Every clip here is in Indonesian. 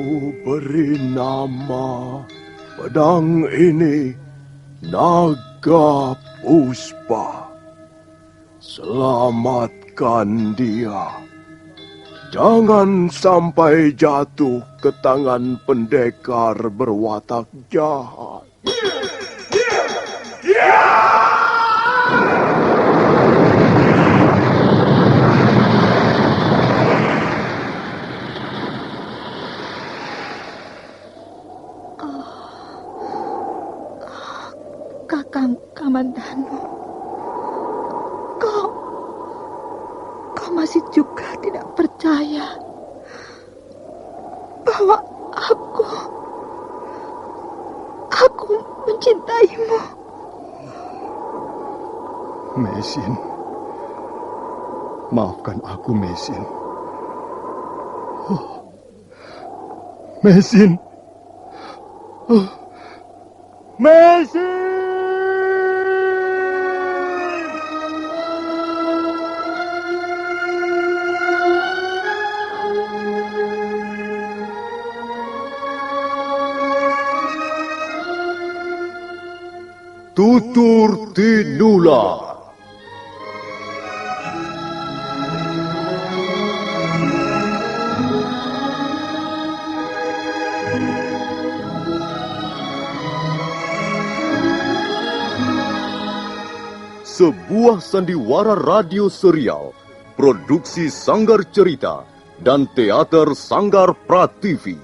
Ku beri nama pedang ini Naga Puspa. Selamatkan dia. Jangan sampai jatuh ke tangan pendekar berwatak jahat. Kakang Kamandanu, kau masih juga tidak percaya bahwa aku mencintaimu. Mesin, maafkan aku, Mesin. Mesin. Mesin! Tutur Tinula. Sebuah sandiwara radio serial, produksi Sanggar Cerita dan Teater Sanggar Prativi.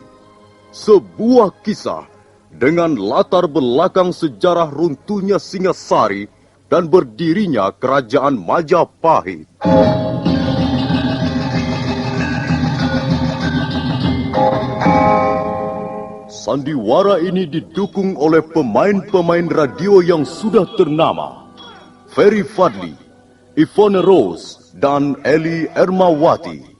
Sebuah kisah dengan latar belakang sejarah runtuhnya Singasari dan berdirinya Kerajaan Majapahit. Sandiwara ini didukung oleh pemain-pemain radio yang sudah ternama. Ferry Fadli, Ivone Rose, dan Eli Ermawati.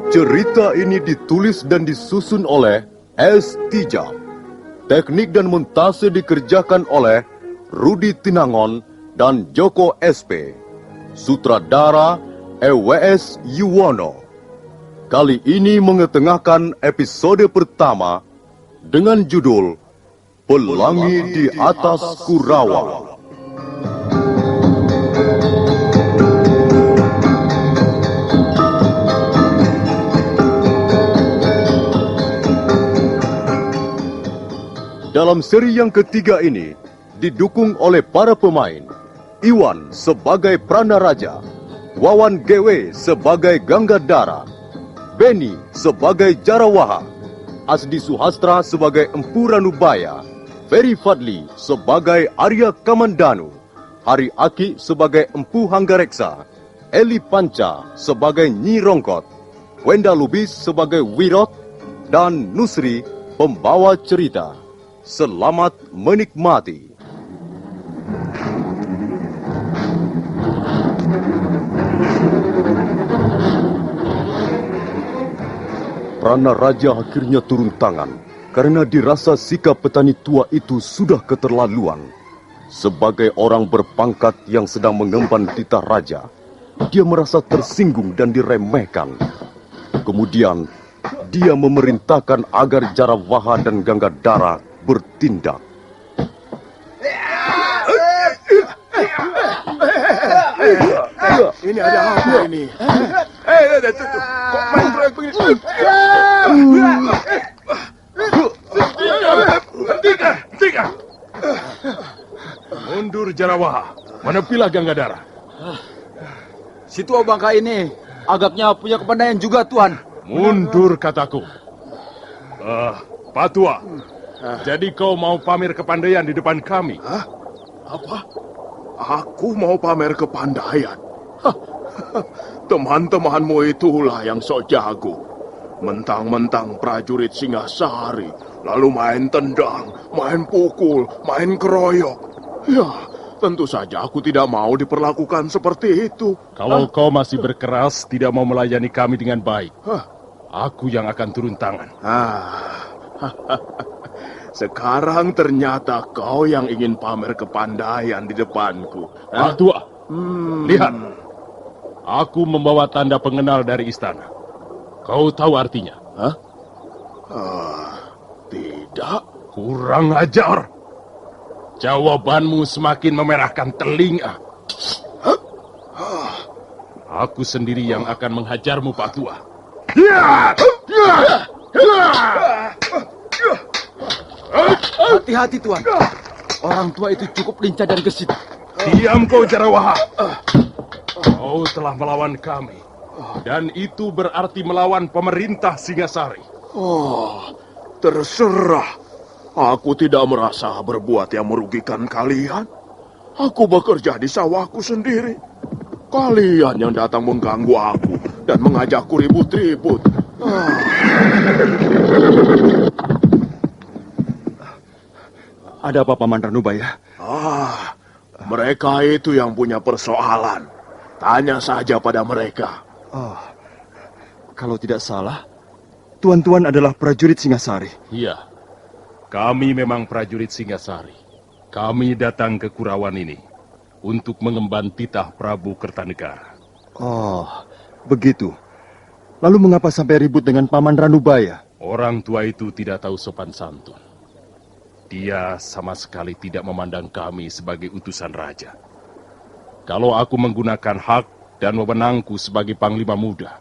Cerita ini ditulis dan disusun oleh S. Tijab. Teknik dan montase dikerjakan oleh Rudi Tinangon dan Joko SP. Sutradara EWS Yuwono. Kali ini mengetengahkan episode pertama dengan judul Pelangi di Atas Kurawa. Dalam seri yang ketiga ini, didukung oleh para pemain, Iwan sebagai Pranaraja, Wawan GW sebagai Ganggadara, Beni sebagai Jarawaha, Asdi Suhastra sebagai Empu Ranubaya, Ferry Fadli sebagai Arya Kamandanu, Hari Aki sebagai Empu Hanggareksa, Eli Panca sebagai Nyi Rongkot, Wenda Lubis sebagai Wirot, dan Nusri pembawa cerita. Selamat menikmati. Pranaraja akhirnya turun tangan karena dirasa sikap petani tua itu sudah keterlaluan. Sebagai orang berpangkat yang sedang mengemban titah raja, dia merasa tersinggung dan diremehkan. Kemudian, dia memerintahkan agar Jarawaha dan Ganggadara bertindak. Ini ada apa ini? Kok main proyek begini? Hentikan! Mundur Jarawaha, menepilah Ganggadara. Si tua bangka ini agaknya punya kepandaian juga, Tuan. Mundur kataku. Pak Tua, jadi kau mau pamer kepandaian di depan kami? Hah? Apa? Aku mau pamer kepandaian? Teman-temanmu itulah yang sok jago. Mentang-mentang prajurit Singasari, lalu main tendang, main pukul, main keroyok. Ya, tentu saja aku tidak mau diperlakukan seperti itu. Kalau kau masih berkeras tidak mau melayani kami dengan baik, Hah? aku yang akan turun tangan. Sekarang ternyata kau yang ingin pamer kepandaian di depanku. Pak Tua, lihat. Aku membawa tanda pengenal dari istana. Kau tahu artinya? Tidak. Kurang ajar. Jawabanmu semakin memerahkan telinga. Aku sendiri yang akan menghajarmu, Pak Tua. Hati-hati, Tuan. Orang tua itu cukup lincah dan gesit. Diam kau, Jarawaha. Kau telah melawan kami. Dan itu berarti melawan pemerintah Singasari. Terserah. Aku tidak merasa berbuat yang merugikan kalian. Aku bekerja di sawahku sendiri. Kalian yang datang mengganggu aku dan mengajakku ribut-ribut. Ada apa, Paman Ranubaya? Mereka itu yang punya persoalan. Tanya saja pada mereka. Kalau tidak salah, tuan-tuan adalah prajurit Singasari. Iya, kami memang prajurit Singasari. Kami datang ke Kurawan ini untuk mengemban titah Prabu Kertanegara. Oh, begitu. Lalu mengapa sampai ribut dengan Paman Ranubaya? Orang tua itu tidak tahu sopan santun. Dia sama sekali tidak memandang kami sebagai utusan raja. Kalau aku menggunakan hak dan wewenangku sebagai panglima muda,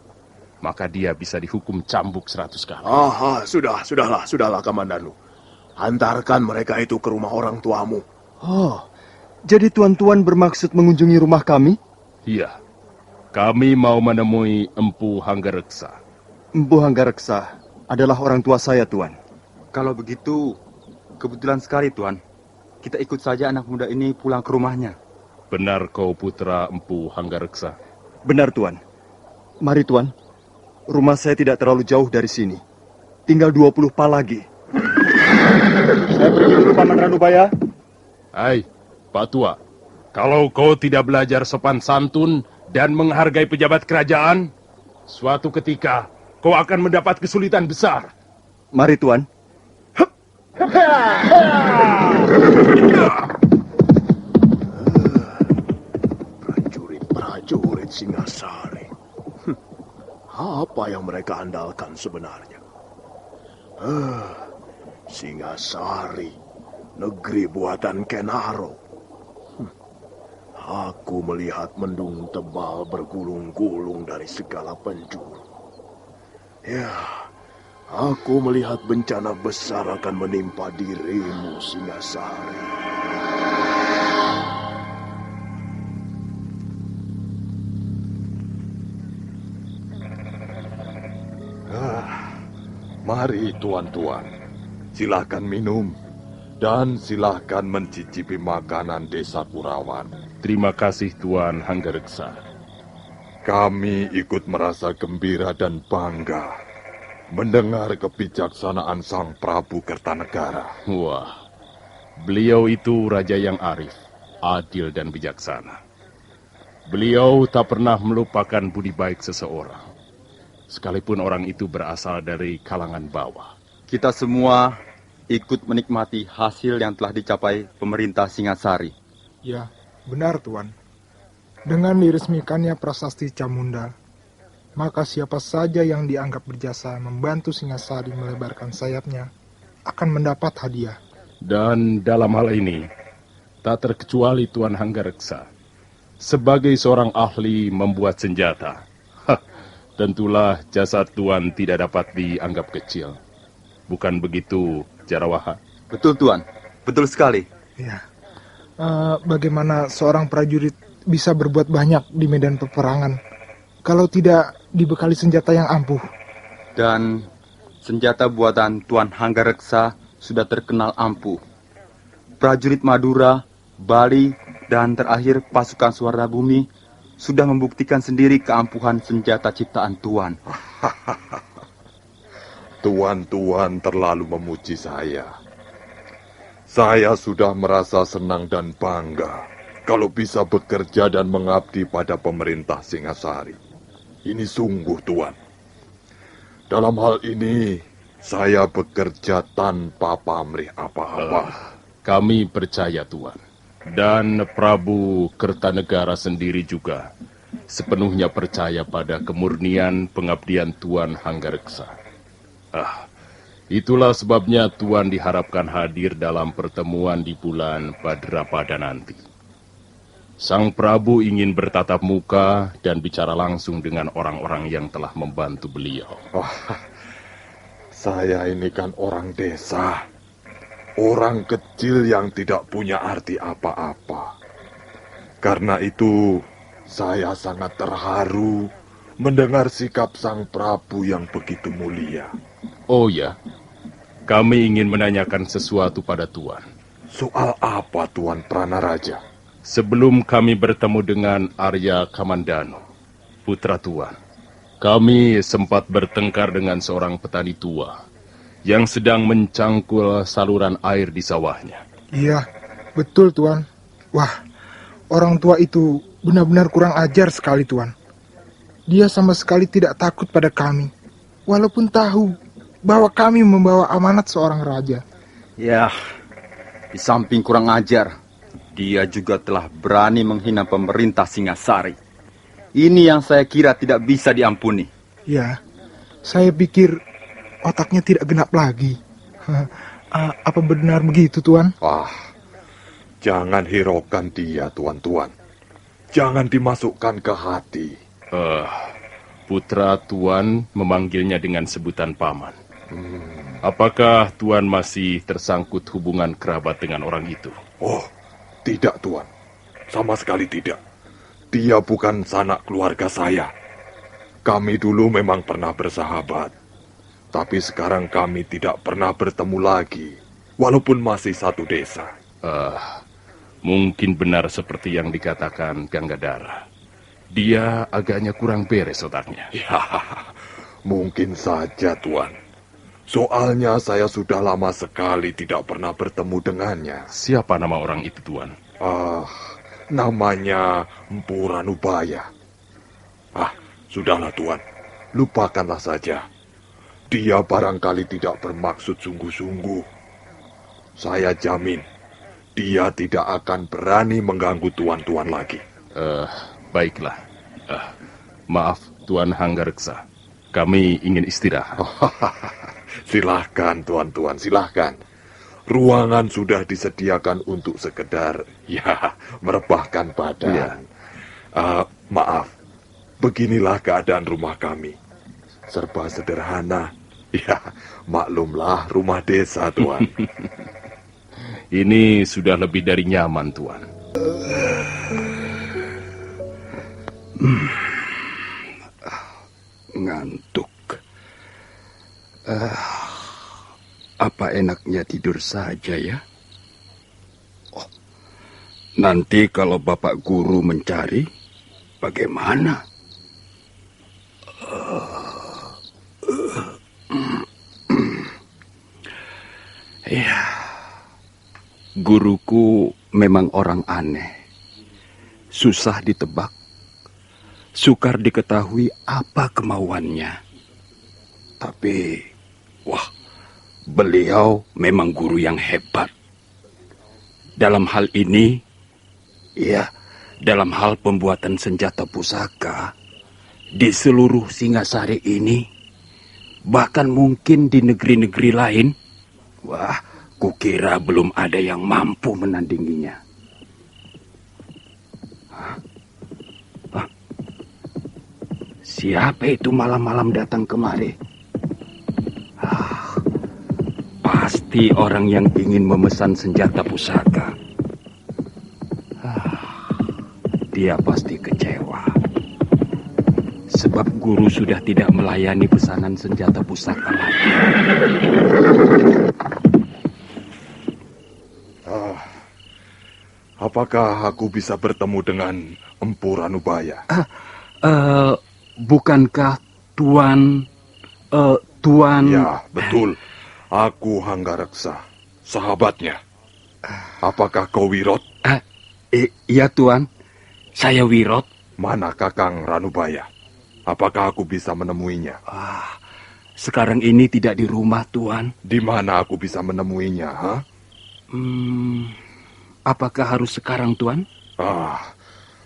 maka dia bisa dihukum cambuk 100 kali. Sudahlah, Kamandanu. Hantarkan mereka itu ke rumah orang tuamu. Oh, jadi tuan-tuan bermaksud mengunjungi rumah kami? Iya, kami mau menemui Empu Hanggareksa. Empu Hanggareksa adalah orang tua saya, Tuan. Kalau begitu, kebetulan sekali, Tuan. Kita ikut saja anak muda ini pulang ke rumahnya. Benar kau putra Empu Hanggareksa? Benar, Tuan. Mari, Tuan. Rumah saya tidak terlalu jauh dari sini. Tinggal 20 pa lagi. Saya pergi dulu, Paman Ranubaya. Hai, Pak Tua. Kalau kau tidak belajar sopan santun dan menghargai pejabat kerajaan, suatu ketika kau akan mendapat kesulitan besar. Mari, Tuan. Prajurit Singasari. Apa yang mereka andalkan sebenarnya? Singasari, negeri buatan Kenaro. Aku melihat mendung tebal bergulung-gulung dari segala penjuru. Ya, aku melihat bencana besar akan menimpa dirimu, Singasari. Mari tuan-tuan, silahkan minum dan silahkan mencicipi makanan desa Kurawan. Terima kasih Tuan Hanggareksa. Kami ikut merasa gembira dan bangga mendengar kebijaksanaan Sang Prabu Kertanegara. Wah, beliau itu raja yang arif, adil dan bijaksana. Beliau tak pernah melupakan budi baik seseorang, sekalipun orang itu berasal dari kalangan bawah. Kita semua ikut menikmati hasil yang telah dicapai pemerintah Singasari. Ya, benar Tuan. Dengan diresmikannya prasasti Camunda, maka siapa saja yang dianggap berjasa membantu Singasari melebarkan sayapnya akan mendapat hadiah. Dan dalam hal ini, tak terkecuali Tuan Hanggareksa, sebagai seorang ahli membuat senjata, tentulah jasa Tuan tidak dapat dianggap kecil. Bukan begitu, Jarawaha? Betul Tuan, betul sekali. Ya, bagaimana seorang prajurit bisa berbuat banyak di medan peperangan kalau tidak dibekali senjata yang ampuh? Dan senjata buatan Tuan Hanggareksa sudah terkenal ampuh. Prajurit Madura, Bali, dan terakhir pasukan Suara Bumi sudah membuktikan sendiri keampuhan senjata ciptaan Tuan. Tuan-tuan terlalu memuji saya. Saya sudah merasa senang dan bangga kalau bisa bekerja dan mengabdi pada pemerintah Singasari. Ini sungguh, Tuan. Dalam hal ini, saya bekerja tanpa pamrih apa-apa. Kami percaya, Tuan. Dan Prabu Kertanegara sendiri juga sepenuhnya percaya pada kemurnian pengabdian Tuan Hanggareksa. Itulah sebabnya Tuan diharapkan hadir dalam pertemuan di bulan Badrapada nanti. Sang Prabu ingin bertatap muka dan bicara langsung dengan orang-orang yang telah membantu beliau. Saya ini kan orang desa. Orang kecil yang tidak punya arti apa-apa. Karena itu, saya sangat terharu mendengar sikap Sang Prabu yang begitu mulia. Oh ya, kami ingin menanyakan sesuatu pada Tuan. Soal apa, Tuan Pranaraja? Sebelum kami bertemu dengan Arya Kamandano, putra Tuan, kami sempat bertengkar dengan seorang petani tua yang sedang mencangkul saluran air di sawahnya. Iya, betul Tuan. Wah, orang tua itu benar-benar kurang ajar sekali Tuan. Dia sama sekali tidak takut pada kami, walaupun tahu bahwa kami membawa amanat seorang raja. Ya, di samping kurang ajar, dia juga telah berani menghina pemerintah Singasari. Ini yang saya kira tidak bisa diampuni. Ya, saya pikir otaknya tidak genap lagi. Apa benar begitu, Tuan? Jangan hiraukan dia, Tuan-tuan. Jangan dimasukkan ke hati. Putra Tuan memanggilnya dengan sebutan paman. Apakah Tuan masih tersangkut hubungan kerabat dengan orang itu? Oh, tidak, Tuan. Sama sekali tidak. Dia bukan sanak keluarga saya. Kami dulu memang pernah bersahabat. Tapi sekarang kami tidak pernah bertemu lagi. Walaupun masih satu desa. Mungkin benar seperti yang dikatakan Ganggadara. Dia agaknya kurang beres otaknya. Ya, mungkin saja, Tuan. Soalnya saya sudah lama sekali tidak pernah bertemu dengannya. Siapa nama orang itu, Tuan? Namanya Empu Ranubaya. Sudahlah, Tuan. Lupakanlah saja. Dia barangkali tidak bermaksud sungguh-sungguh. Saya jamin, dia tidak akan berani mengganggu tuan-tuan lagi. Baiklah. Maaf, Tuan Hanggareksa. Kami ingin istirahat. Silahkan, tuan-tuan, silahkan. Ruangan sudah disediakan untuk sekedar, merebahkan badan. Maaf, beginilah keadaan rumah kami. Serba sederhana. Ya, maklumlah rumah desa, Tuan. Ini sudah lebih dari nyaman, Tuan. Ngantuk. Apa enaknya tidur saja ya? Nanti kalau Bapak Guru mencari, bagaimana? Ya, guruku memang orang aneh. Susah ditebak. Sukar diketahui apa kemauannya. Tapi, beliau memang guru yang hebat. Dalam hal ini, dalam hal pembuatan senjata pusaka, di seluruh Singasari ini, bahkan mungkin di negeri-negeri lain, kukira belum ada yang mampu menandinginya. Siapa itu malam-malam datang kemari? Pasti orang yang ingin memesan senjata pusaka. Dia pasti kecewa. Sebab guru sudah tidak melayani pesanan senjata pusaka lagi. Apakah aku bisa bertemu dengan Empu Ranubaya? Bukankah Tuan... Ya, betul. Aku Hanggareksa, sahabatnya. Apakah kau Wirot? Iya, Tuan. Saya Wirot. Mana Kakang Ranubaya? Apakah aku bisa menemuinya? Sekarang ini tidak di rumah, Tuan. Di mana aku bisa menemuinya, ha? Apakah harus sekarang, Tuan?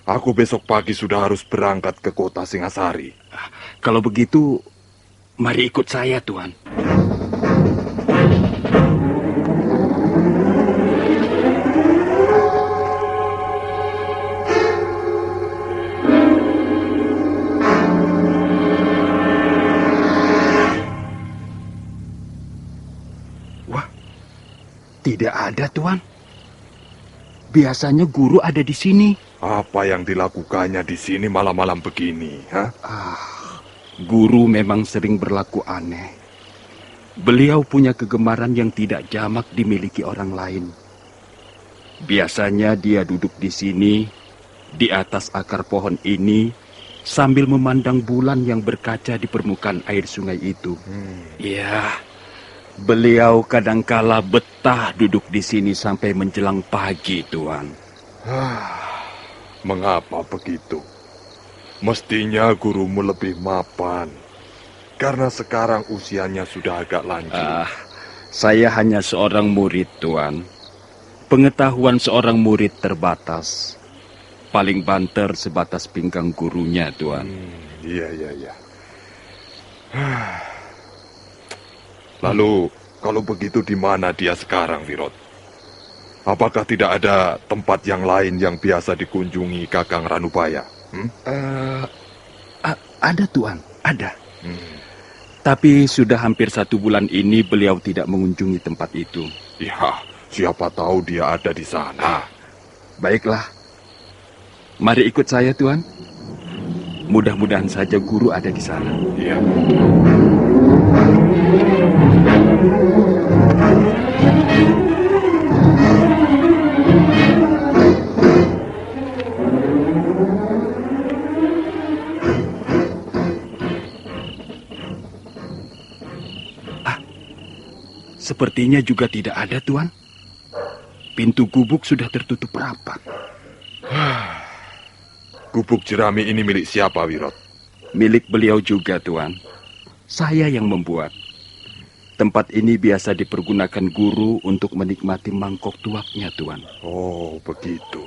Aku besok pagi sudah harus berangkat ke kota Singasari. Kalau begitu, mari ikut saya, Tuan. Wah, tidak ada, Tuan. Biasanya guru ada di sini. Apa yang dilakukannya di sini malam-malam begini, ha? Guru memang sering berlaku aneh. Beliau punya kegemaran yang tidak jamak dimiliki orang lain. Biasanya dia duduk di sini, di atas akar pohon ini, sambil memandang bulan yang berkaca di permukaan air sungai itu. Ya, beliau kadangkala betah duduk di sini sampai menjelang pagi, Tuan. Mengapa begitu? Mestinya gurumu lebih mapan. Karena sekarang usianya sudah agak lanjut. Saya hanya seorang murid, Tuan. Pengetahuan seorang murid terbatas. Paling banter sebatas pinggang gurunya, Tuan. Iya. Lalu, kalau begitu di mana dia sekarang, Wirot? Apakah tidak ada tempat yang lain yang biasa dikunjungi Kakang Ranubaya? Ada, Tuan, ada. Tapi sudah hampir 1 bulan ini beliau tidak mengunjungi tempat itu. Ya, siapa tahu dia ada di sana. Baiklah. Mari ikut saya, Tuan. Mudah-mudahan saja guru ada di sana. Iya. Sepertinya juga tidak ada, Tuan. Pintu gubuk sudah tertutup rapat. Gubuk jerami ini milik siapa, Wirot? Milik beliau juga, Tuan. Saya yang membuat. Tempat ini biasa dipergunakan guru untuk menikmati mangkok tuaknya, Tuan. Oh, begitu.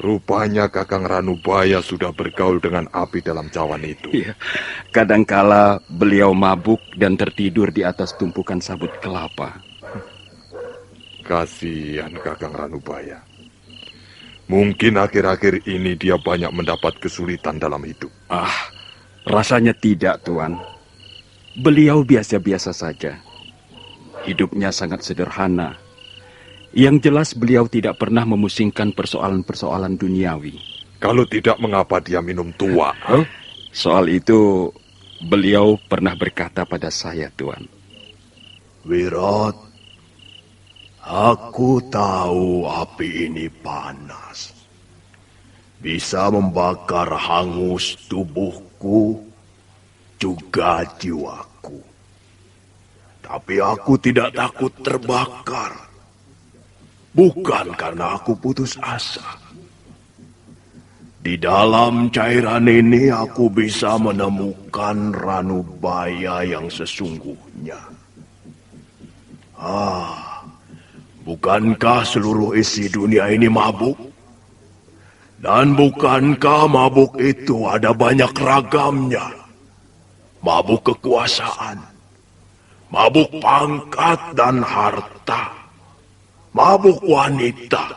Rupanya Kakang Ranubaya sudah bergaul dengan api dalam cawan itu. Iya. Kadangkala beliau mabuk dan tertidur di atas tumpukan sabut kelapa. Kasihan Kakang Ranubaya. Mungkin akhir-akhir ini dia banyak mendapat kesulitan dalam hidup. Rasanya tidak, Tuan. Beliau biasa-biasa saja. Hidupnya sangat sederhana. Yang jelas beliau tidak pernah memusingkan persoalan-persoalan duniawi. Kalau tidak, mengapa dia minum tua? Soal itu, beliau pernah berkata pada saya, Tuan. Wirot, aku tahu api ini panas. Bisa membakar hangus tubuhku, juga jiwaku. Tapi aku tidak takut terbakar. Bukan karena aku putus asa. Di dalam cairan ini aku bisa menemukan Ranubaya yang sesungguhnya. Bukankah seluruh isi dunia ini mabuk? Dan bukankah mabuk itu ada banyak ragamnya? Mabuk kekuasaan, mabuk pangkat dan harta, mabuk wanita,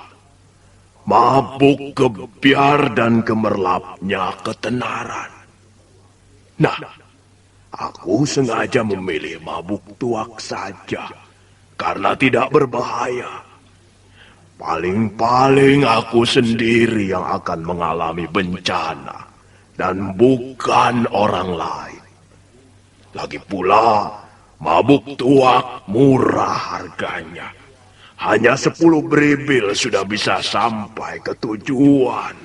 mabuk kebiar dan gemerlapnya ketenaran. Nah, aku sengaja memilih mabuk tuak saja, karena tidak berbahaya. Paling-paling aku sendiri yang akan mengalami bencana, dan bukan orang lain. Lagi pula, mabuk tuak murah harganya. Hanya 10 beribil sudah bisa sampai ke tujuan.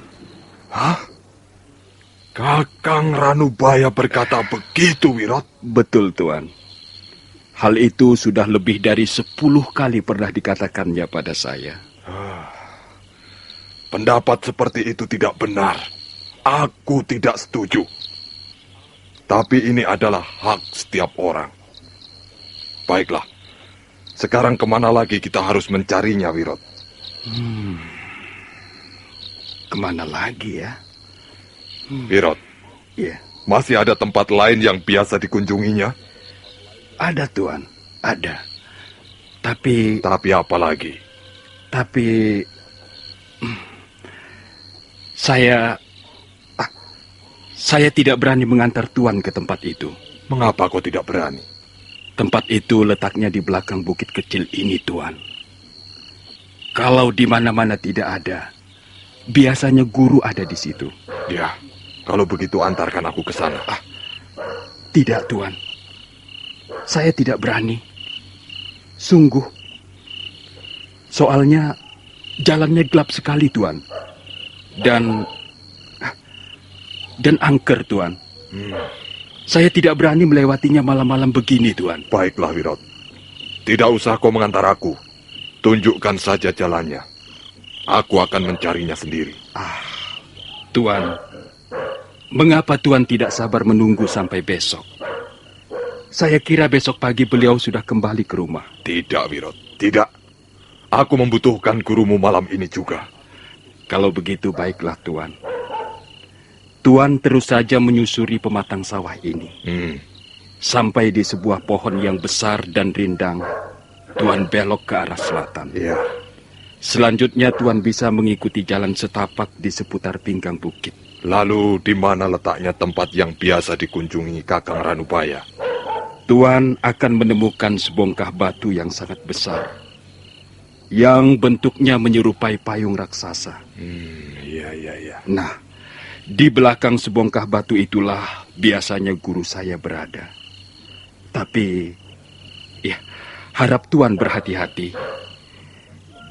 Kakang Ranubaya berkata begitu, Wirot? Betul, Tuan. Hal itu sudah lebih dari 10 kali pernah dikatakannya pada saya. pendapat seperti itu tidak benar. Aku tidak setuju. Tapi ini adalah hak setiap orang. Baiklah, sekarang kemana lagi kita harus mencarinya, Wirot? Kemana lagi ya? Wirot, Iya, masih ada tempat lain yang biasa dikunjunginya? ada Tuan, ada. Tapi apa lagi? saya tidak berani mengantar Tuan ke tempat itu. Mengapa kau tidak berani? Tempat itu letaknya di belakang bukit kecil ini, Tuan. Kalau di mana-mana tidak ada, biasanya guru ada di situ. Ya, kalau begitu antarkan aku ke sana. Tidak, Tuan. Saya tidak berani. Sungguh. Soalnya jalannya gelap sekali, Tuan. Dan angker, Tuan. Saya tidak berani melewatinya malam-malam begini, Tuan. Baiklah, Wirot. Tidak usah kau mengantar aku. Tunjukkan saja jalannya. Aku akan mencarinya sendiri. Tuan, mengapa Tuan tidak sabar menunggu sampai besok? Saya kira besok pagi beliau sudah kembali ke rumah. Tidak, Wirot. Tidak. Aku membutuhkan gurumu malam ini juga. Kalau begitu, baiklah, Tuan. Tuan terus saja menyusuri pematang sawah ini. Sampai di sebuah pohon yang besar dan rindang, Tuan belok ke arah selatan. Iya. Selanjutnya Tuan bisa mengikuti jalan setapak di seputar pinggang bukit. Lalu di mana letaknya tempat yang biasa dikunjungi Kakang Ranubaya? Tuan akan menemukan sebongkah batu yang sangat besar, yang bentuknya menyerupai payung raksasa. Iya. Nah, di belakang sebongkah batu itulah biasanya guru saya berada. Tapi, ya, harap Tuan berhati-hati.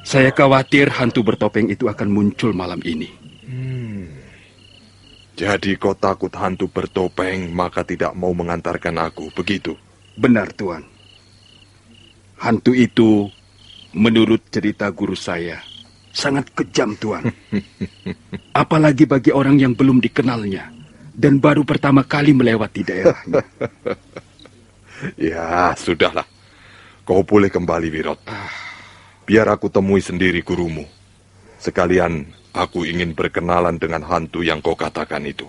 Saya khawatir hantu bertopeng itu akan muncul malam ini. Jadi kau takut hantu bertopeng, maka tidak mau mengantarkan aku, begitu? Benar, Tuan. Hantu itu, menurut cerita guru saya, sangat kejam, Tuan. Apalagi bagi orang yang belum dikenalnya dan baru pertama kali melewati daerahnya. Ya, sudahlah. Kau boleh kembali, Wirot. Biar aku temui sendiri gurumu. Sekalian aku ingin berkenalan dengan hantu yang kau katakan itu.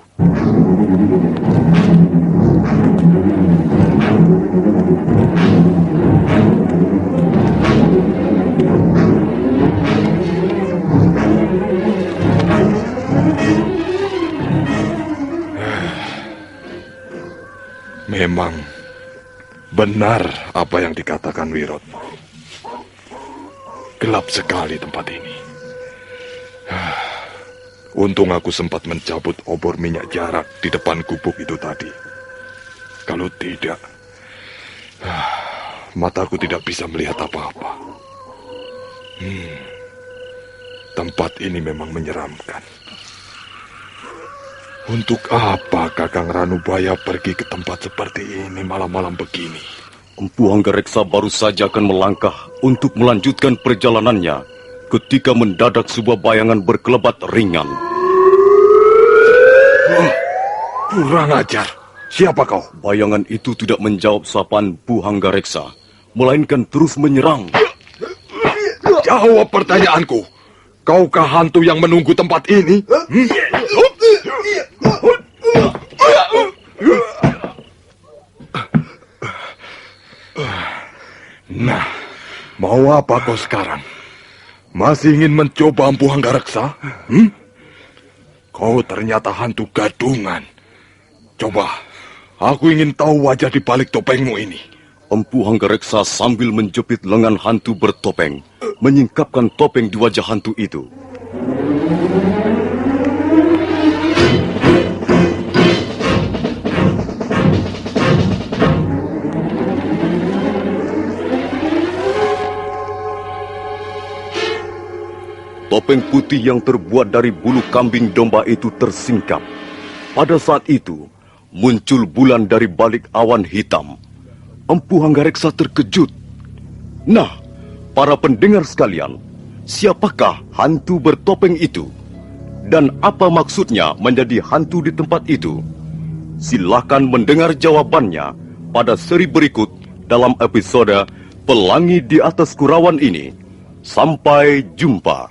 Memang benar apa yang dikatakan Wirot. Gelap sekali tempat ini. Untung aku sempat mencabut obor minyak jarak di depan gubuk itu tadi. Kalau tidak, mataku tidak bisa melihat apa-apa. Tempat ini memang menyeramkan. Untuk apa Kakang Ranubaya pergi ke tempat seperti ini malam-malam begini? Empu Hanggareksa baru saja akan melangkah untuk melanjutkan perjalanannya ketika mendadak sebuah bayangan berkelebat ringan. Kurang ajar. Siapa kau? Bayangan itu tidak menjawab sapaan Empu Hanggareksa, melainkan terus menyerang. Jawab pertanyaanku. Kaukah hantu yang menunggu tempat ini? Nah, mau apa kau sekarang? Masih ingin mencoba Empu Hanggareksa? Kau ternyata hantu gadungan. Coba, aku ingin tahu wajah di balik topengmu ini. Empu Hanggareksa sambil menjepit lengan hantu bertopeng, menyingkapkan topeng di wajah hantu itu. Topeng putih yang terbuat dari bulu kambing domba itu tersingkap. Pada saat itu, muncul bulan dari balik awan hitam. Empu Hanggareksa terkejut. Nah, para pendengar sekalian, siapakah hantu bertopeng itu? Dan apa maksudnya menjadi hantu di tempat itu? Silakan mendengar jawabannya pada seri berikut dalam episode Pelangi di Atas Kurawan ini. Sampai jumpa.